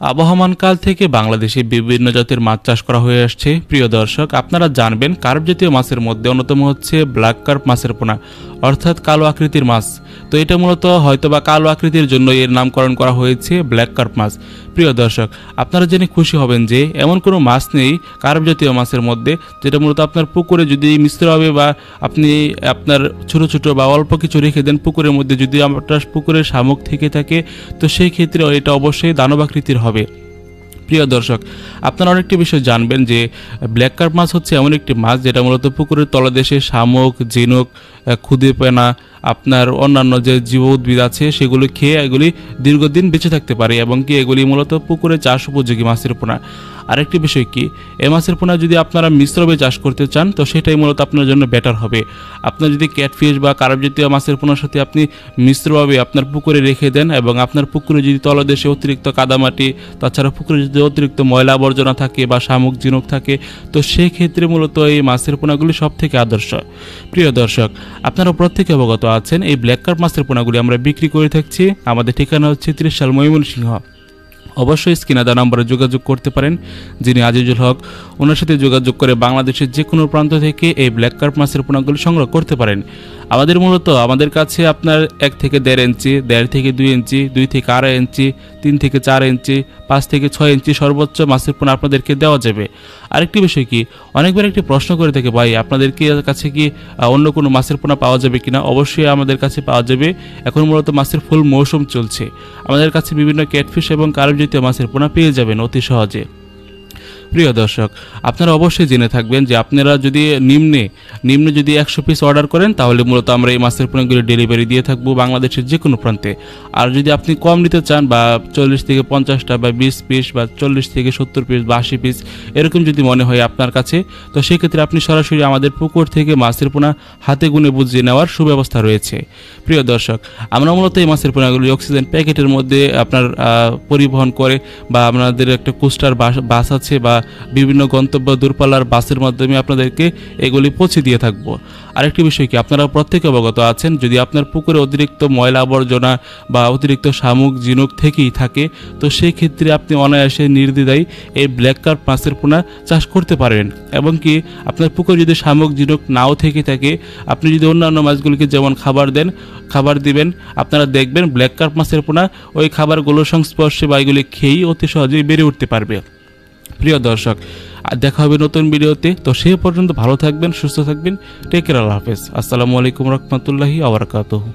আবহমান কাল থেকে বাংলাদেশে বিভিন্ন জাতের মাছ চাষ করা হয়ে আসছে। প্রিয় দর্শক, আপনারা জানবেন কার্প জাতীয় মাছের মধ্যে অন্যতম হচ্ছে ব্ল্যাক কার্প মাছের পোনা, অর্থাৎ কালো আকৃতির মাছ। তো এটা মূলত হয়তোবা কালো আকৃতির জন্য এর নামকরণ করা হয়েছে ব্ল্যাক কার্প মাছ। প্রিয় দর্শক, আপনারা জেনে খুশি হবেন যে এমন কোনো মাছ নেই কার্প জাতীয় মাছের মধ্যে যেটা মূলত আপনার পুকুরে যদি মিশ্রভাবে বা আপনি আপনার ছোট ছোট বা অল্প কিছু রেখে দেন পুকুরের মধ্যে, যদি আপনার পুকুরের শামুক থেকে থাকে তো সেই ক্ষেত্রে এটা অবশ্যই দানব আকৃতির হবে। প্রিয় দর্শক, আপনারা আরেকটি বিষয় জানবেন যে ব্ল্যাক কার্প মাছ হচ্ছে এমন একটি মাছ যেটা মূলত পুকুরের তলদেশে শামুক, ঝিনুক, খুদে পেনা, আপনার অন্যান্য যে জীব উদ্ভিদ আছে সেগুলো খেয়ে এগুলি দীর্ঘদিন বেঁচে থাকতে পারে এবং কি এগুলি মূলত পুকুরে চাষ উপযোগী মাছের পোনা। আরেকটি বিষয় কি, এই মাছের পোনা যদি আপনারা মিশ্রভাবে চাষ করতে চান তো সেটাই মূলত আপনার জন্য বেটার হবে। আপনার যদি ক্যাটফিশ বা কার্প জাতীয় মাছের পোনার সাথে আপনি মিশ্রভাবে আপনার পুকুরে রেখে দেন এবং আপনার পুকুরে যদি তলদেশে অতিরিক্ত কাদামাটি, তাছাড়া পুকুরে যদি অতিরিক্ত ময়লা আবর্জনা থাকে বা শামুক, ঝিনুক থাকে তো সেই ক্ষেত্রে মূলত এই মাছের পোনাগুলি সব থেকে আদর্শ। প্রিয় দর্শক, আপনারা প্রত্যেকে অবগত আছেন এই ব্ল্যাক কার্প মাছের পোনাগুলি আমরা বিক্রি করে থাকছি। আমাদের ঠিকানা হচ্ছে 30 সাল ময়মনসিংহ। অবশ্যই স্ক্রিনে দেওয়া নম্বরে যোগাযোগ করতে পারেন। যিনি আজিজুল হক, ওনার সাথে যোগাযোগ করে বাংলাদেশের যে কোনো প্রান্ত থেকে এই ব্ল্যাক কার্প মাছের পোনাগুলি সংগ্রহ করতে পারেন। আমাদের কাছে আপনার 1 থেকে 1.5 ইঞ্চি, 1.5 থেকে 2 ইঞ্চি, 2 থেকে 2.5 ইঞ্চি, 3 থেকে 4 ইঞ্চি, 5 থেকে 6 ইঞ্চি সর্বোচ্চ মাছের পোনা আপনাদেরকে দেওয়া যাবে। আরেকটি বিষয় কি, অনেকবার একটি প্রশ্ন করে থাকে, ভাই আপনাদের কাছে কি অন্য কোনো মাছের পোনা পাওয়া যাবে কিনা? অবশ্যই আমাদের কাছে পাওয়া যাবে। এখন মূলত মাছের ফুল মৌসুম চলছে। আমাদের কাছে বিভিন্ন ক্যাটফিশ এবং কার্প জাতীয় মাছের পোনা পেয়ে যাবেন অতি সহজে। প্রিয় দর্শক, আপনারা অবশ্যই জেনে থাকবেন যে আপনারা যদি নিম্নে যদি 100 পিস অর্ডার করেন তাহলে মূলত আমরা এই মাছের পোনাগুলো ডেলিভারি দিয়ে থাকবো বাংলাদেশের যে কোনো প্রান্তে। আর যদি আপনি কম নিতে চান বা 40 থেকে 50টা বা 20 পিস বা 40 থেকে 70 পিস বা 80 পিস এরকম যদি মনে হয় আপনার কাছে, তো সেক্ষেত্রে আপনি সরাসরি আমাদের পুকুর থেকে মাছের পোনা হাতে গুনে বুঝিয়ে নেওয়ার সুব্যবস্থা রয়েছে। প্রিয় দর্শক, আমরা মূলত এই মাছের পোনাগুলি অক্সিজেন প্যাকেটের মধ্যে আপনার পরিবহন করে বা আপনাদের একটা কোস্টার বাস আছে বা বিভিন্ন গন্তব্য দূরপাল্লার বাসের মাধ্যমে আপনাদেরকে এগুলি পৌঁছে দিয়ে থাকবো। আরেকটি বিষয় কি, আপনারা প্রত্যেকে অবগত আছেন যদি আপনার পুকুরে অতিরিক্ত ময়লা আবর্জনা বা অতিরিক্ত শামুক, ঝিনুক থেকেই থাকে তো সেই ক্ষেত্রে আপনি অনায়াসে নির্দ্বিধায় এই ব্ল্যাক কার্প মাছের পোনা চাষ করতে পারেন। এবং কি আপনার পুকুরে যদি শামুক, ঝিনুক নাও থেকে থাকে, আপনি যদি অন্যান্য মাছগুলিকে যেমন খাবার দিবেন, আপনারা দেখবেন ব্ল্যাক কার্প মাছের পোনা ওই খাবারগুলোর সংস্পর্শে বা এগুলি খেয়েই অতি সহজেই বেড়ে উঠতে পারবে। প্রিয় দর্শক, দেখা হবে নতুন ভিডিওতে। তো সেই পর্যন্ত ভালো থাকবেন, সুস্থ থাকবেন। টেক কেয়ার, আল্লাহ হাফেজ। আসসালামু আলাইকুম রহমতুল্লাহি ওয়া বারাকাতুহু।